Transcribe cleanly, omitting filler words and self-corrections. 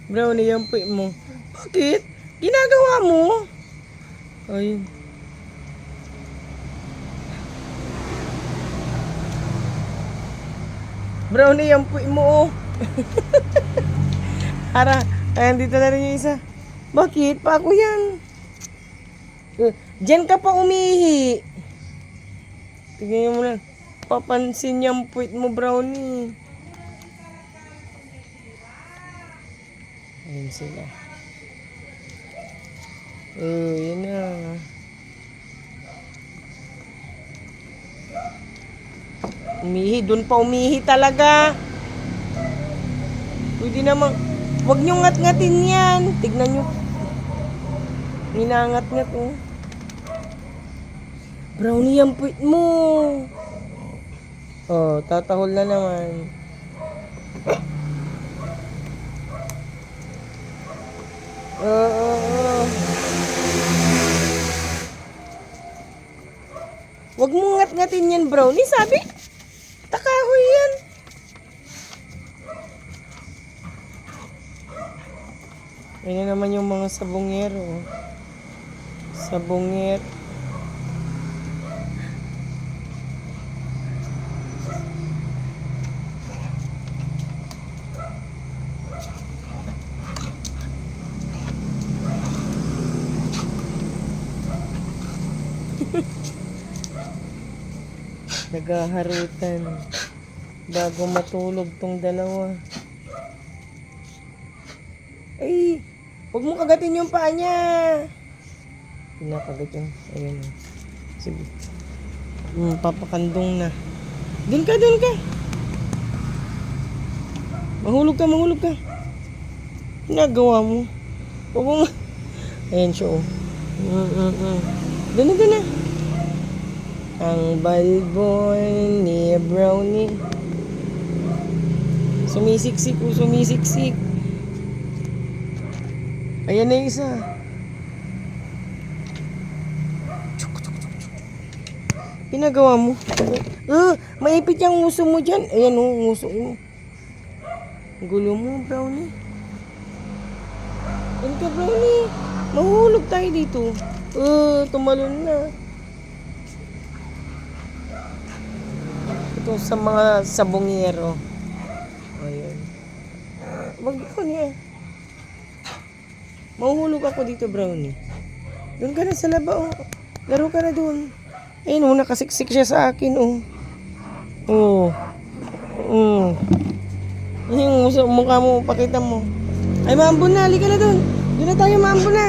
Brownie, yung puwit mo. Bakit? Ginagawa mo? Ay. Brownie, yung puwit mo, oh. Ara, ayan, dito na rin yung isa. Bakit? Pa ako yan. Diyan ka pa umihi. Tingnan mo na. Papansin yung puwit mo, Brownie. Ayan sila. Yun na. Umihi. Doon pa umihi talaga. Pwede naman. Huwag nyo ngat-ngatin yan. Tignan nyo. Ninangat-ngat, oh. Brownie, yung puwit mo. Oh, tatahol na naman. Huwag mo ngat-ngatin yan, Brownie. Sabi, takahoy yan. Ayan na naman yung mga sabongero. Sabonger. Naghaharutan bago matulog tong dalawa. Ay, huwag mo kagatin yung paa niya. Pinakagat yung, ayun. Sige. Papakandong na. Doon ka, doon ka. Mahulog ka, mahulog ka. Ginagawa mo. Huwag mo. Ayan siya, oh. Doon na, doon na. Ang balbon ni Brownie. Sumisiksik, oh, sumisiksik. Ayan na yung isa. Pinagawa mo. Maipit yung nguso mo dyan. Ayan, oh, nguso mo. Gulo mo, Brownie. Ayan ka, Brownie. Mahulog tayo dito. Tumalon na. Ito sa mga sabongero. Ayan. Wag ko niya. Mahuhulog ako dito, Brownie. Doon ka na sa laba, oh. Laro ka na doon. Ayun, oh, nakasiksik siya sa akin, oh. Yung mukha mo, pakita mo. Ay, maambon na. Halika na doon. Doon na tayo, maambon na.